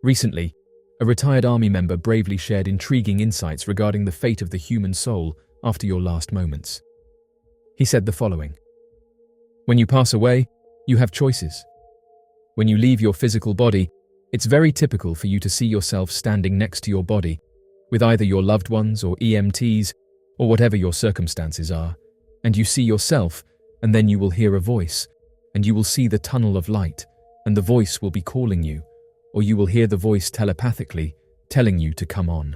Recently, a retired army member bravely shared intriguing insights regarding the fate of the human soul after your last moments. He said the following: "When you pass away, you have choices. When you leave your physical body, it's very typical for you to see yourself standing next to your body, with either your loved ones or EMTs, or whatever your circumstances are, and you see yourself, and then you will hear a voice, and you will see the tunnel of light, and the voice will be calling you, or you will hear the voice telepathically telling you to come on.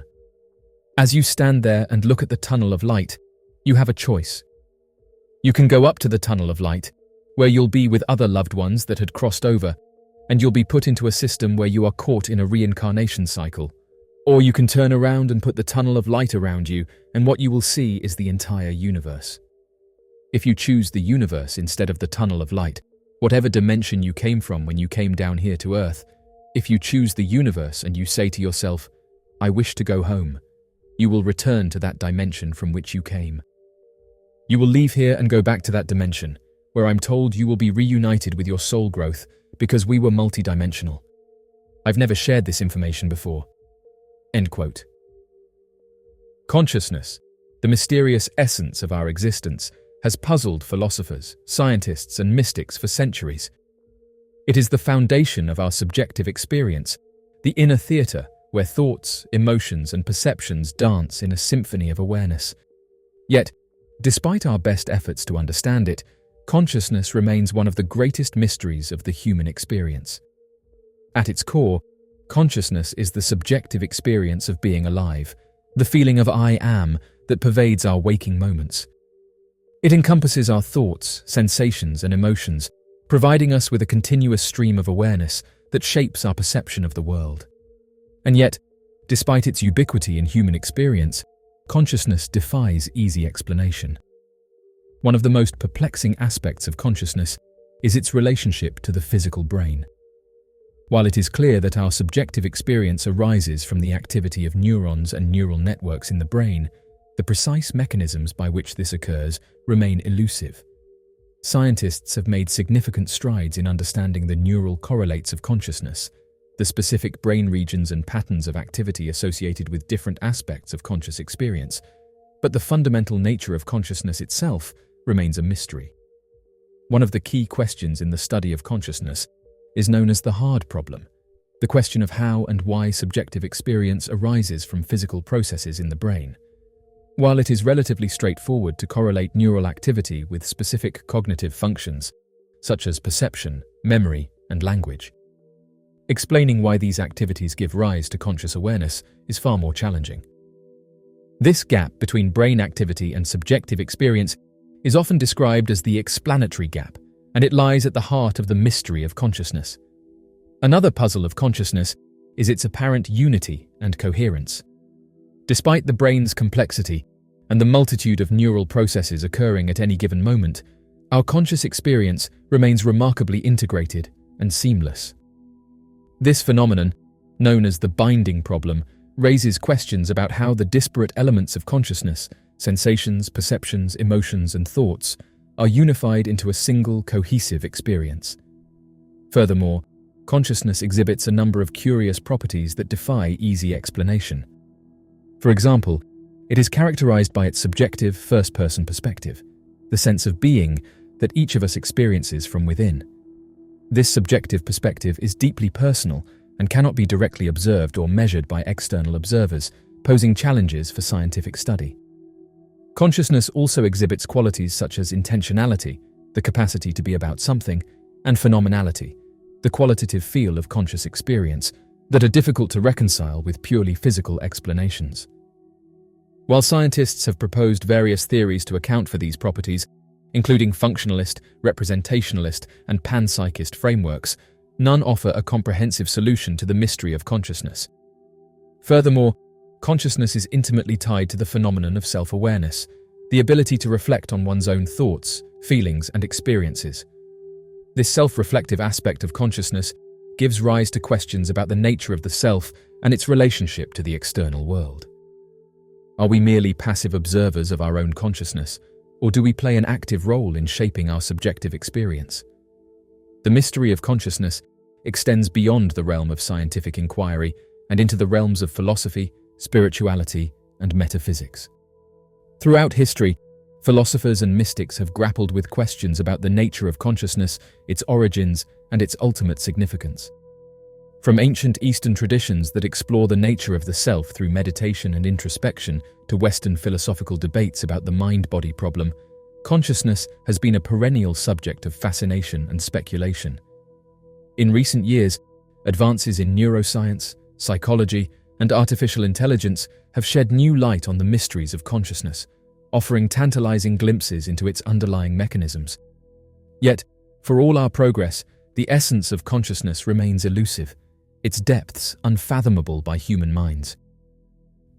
As you stand there and look at the tunnel of light, you have a choice. You can go up to the tunnel of light, where you'll be with other loved ones that had crossed over, and you'll be put into a system where you are caught in a reincarnation cycle. Or you can turn around and put the tunnel of light around you, and what you will see is the entire universe. If you choose the universe instead of the tunnel of light, whatever dimension you came from when you came down here to Earth, if you choose the universe and you say to yourself, 'I wish to go home,' you will return to that dimension from which you came. You will leave here and go back to that dimension, where I'm told you will be reunited with your soul growth because we were multidimensional. I've never shared this information before." End quote. Consciousness, the mysterious essence of our existence, has puzzled philosophers, scientists, and mystics for centuries. It is the foundation of our subjective experience, the inner theatre where thoughts, emotions, and perceptions dance in a symphony of awareness. Yet, despite our best efforts to understand it, consciousness remains one of the greatest mysteries of the human experience. At its core, consciousness is the subjective experience of being alive, the feeling of I am that pervades our waking moments. It encompasses our thoughts, sensations, and emotions, providing us with a continuous stream of awareness that shapes our perception of the world. And yet, despite its ubiquity in human experience, consciousness defies easy explanation. One of the most perplexing aspects of consciousness is its relationship to the physical brain. While it is clear that our subjective experience arises from the activity of neurons and neural networks in the brain, the precise mechanisms by which this occurs remain elusive. Scientists have made significant strides in understanding the neural correlates of consciousness, the specific brain regions and patterns of activity associated with different aspects of conscious experience, but the fundamental nature of consciousness itself remains a mystery. One of the key questions in the study of consciousness is known as the hard problem, the question of how and why subjective experience arises from physical processes in the brain. While it is relatively straightforward to correlate neural activity with specific cognitive functions, such as perception, memory, and language, explaining why these activities give rise to conscious awareness is far more challenging. This gap between brain activity and subjective experience is often described as the explanatory gap, and it lies at the heart of the mystery of consciousness. Another puzzle of consciousness is its apparent unity and coherence. Despite the brain's complexity and the multitude of neural processes occurring at any given moment, our conscious experience remains remarkably integrated and seamless. This phenomenon, known as the binding problem, raises questions about how the disparate elements of consciousness, sensations, perceptions, emotions, and thoughts, are unified into a single cohesive experience. Furthermore, consciousness exhibits a number of curious properties that defy easy explanation. For example, it is characterized by its subjective first-person perspective, the sense of being that each of us experiences from within. This subjective perspective is deeply personal and cannot be directly observed or measured by external observers, posing challenges for scientific study. Consciousness also exhibits qualities such as intentionality, the capacity to be about something, and phenomenality, the qualitative feel of conscious experience, that are difficult to reconcile with purely physical explanations. While scientists have proposed various theories to account for these properties, including functionalist, representationalist, and panpsychist frameworks, none offer a comprehensive solution to the mystery of consciousness. Furthermore, consciousness is intimately tied to the phenomenon of self-awareness, the ability to reflect on one's own thoughts, feelings, and experiences. This self-reflective aspect of consciousness gives rise to questions about the nature of the self and its relationship to the external world. Are we merely passive observers of our own consciousness, or do we play an active role in shaping our subjective experience? The mystery of consciousness extends beyond the realm of scientific inquiry and into the realms of philosophy, spirituality, and metaphysics. Throughout history, philosophers and mystics have grappled with questions about the nature of consciousness, its origins, and its ultimate significance. From ancient Eastern traditions that explore the nature of the self through meditation and introspection to Western philosophical debates about the mind-body problem, consciousness has been a perennial subject of fascination and speculation. In recent years, advances in neuroscience, psychology, and artificial intelligence have shed new light on the mysteries of consciousness, offering tantalizing glimpses into its underlying mechanisms. Yet, for all our progress, the essence of consciousness remains elusive, its depths unfathomable by human minds.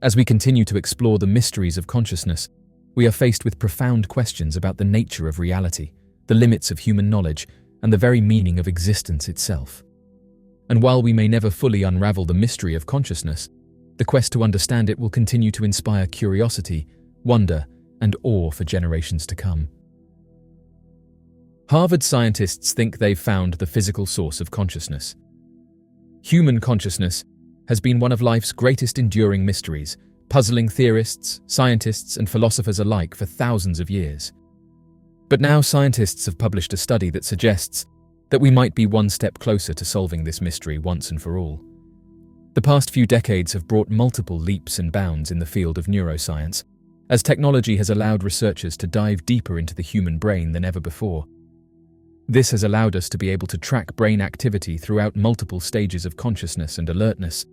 As we continue to explore the mysteries of consciousness, we are faced with profound questions about the nature of reality, the limits of human knowledge, and the very meaning of existence itself. And while we may never fully unravel the mystery of consciousness, the quest to understand it will continue to inspire curiosity, wonder, and awe for generations to come. Harvard scientists think they've found the physical source of consciousness. Human consciousness has been one of life's greatest enduring mysteries, puzzling theorists, scientists, and philosophers alike for thousands of years. But now scientists have published a study that suggests that we might be one step closer to solving this mystery once and for all. The past few decades have brought multiple leaps and bounds in the field of neuroscience, as technology has allowed researchers to dive deeper into the human brain than ever before. This has allowed us to be able to track brain activity throughout multiple stages of consciousness and alertness,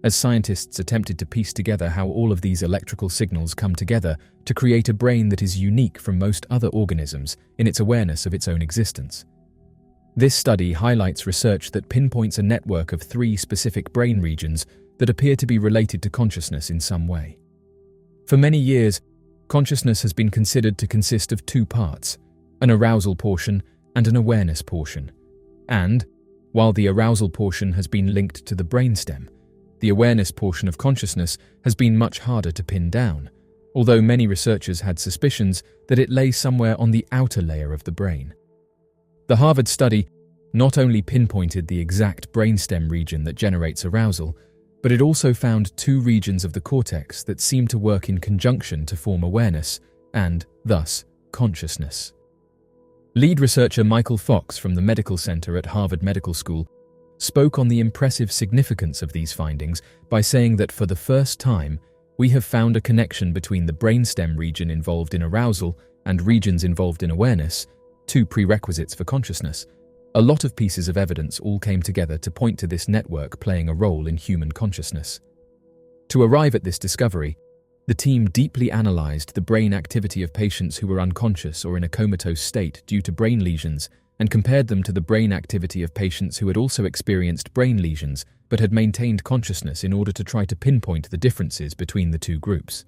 as scientists attempted to piece together how all of these electrical signals come together to create a brain that is unique from most other organisms in its awareness of its own existence. This study highlights research that pinpoints a network of 3 specific brain regions that appear to be related to consciousness in some way. For many years, consciousness has been considered to consist of 2 parts, an arousal portion and an awareness portion. And, while the arousal portion has been linked to the brainstem, the awareness portion of consciousness has been much harder to pin down, although many researchers had suspicions that it lay somewhere on the outer layer of the brain. The Harvard study not only pinpointed the exact brainstem region that generates arousal, but it also found 2 regions of the cortex that seem to work in conjunction to form awareness and, thus, consciousness. Lead researcher Michael Fox from the Medical Center at Harvard Medical School spoke on the impressive significance of these findings by saying that for the first time, we have found a connection between the brainstem region involved in arousal and regions involved in awareness, 2 prerequisites for consciousness. A lot of pieces of evidence all came together to point to this network playing a role in human consciousness. To arrive at this discovery, the team deeply analyzed the brain activity of patients who were unconscious or in a comatose state due to brain lesions and compared them to the brain activity of patients who had also experienced brain lesions but had maintained consciousness in order to try to pinpoint the differences between the 2 groups.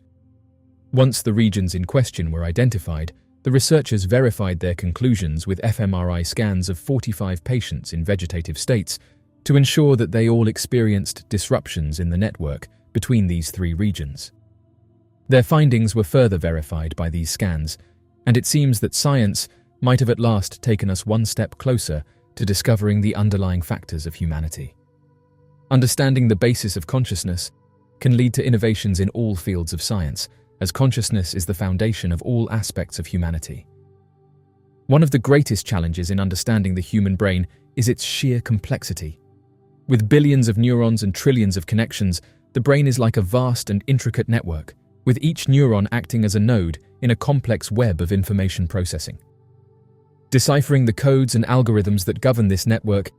Once the regions in question were identified, the researchers verified their conclusions with fMRI scans of 45 patients in vegetative states to ensure that they all experienced disruptions in the network between these 3 regions. Their findings were further verified by these scans, and it seems that science might have at last taken us one step closer to discovering the underlying factors of humanity. Understanding the basis of consciousness can lead to innovations in all fields of science, as consciousness is the foundation of all aspects of humanity. One of the greatest challenges in understanding the human brain is its sheer complexity. With billions of neurons and trillions of connections, the brain is like a vast and intricate network, with each neuron acting as a node in a complex web of information processing. Deciphering the codes and algorithms that govern this network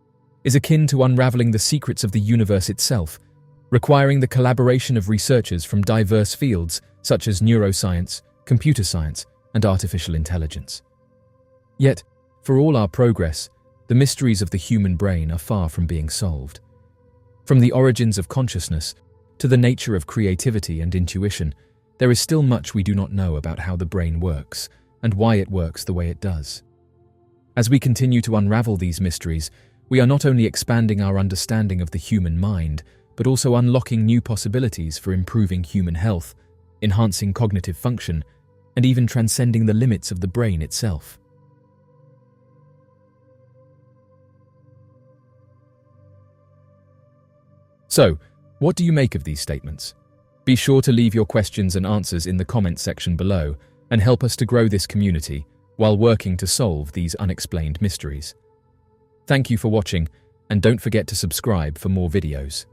is akin to unraveling the secrets of the universe itself, requiring the collaboration of researchers from diverse fields such as neuroscience, computer science, and artificial intelligence. Yet, for all our progress, the mysteries of the human brain are far from being solved. From the origins of consciousness to the nature of creativity and intuition, there is still much we do not know about how the brain works and why it works the way it does. As we continue to unravel these mysteries, we are not only expanding our understanding of the human mind, but also unlocking new possibilities for improving human health, enhancing cognitive function, and even transcending the limits of the brain itself. So, what do you make of these statements? Be sure to leave your questions and answers in the comments section below and help us to grow this community while working to solve these unexplained mysteries. Thank you for watching, and don't forget to subscribe for more videos.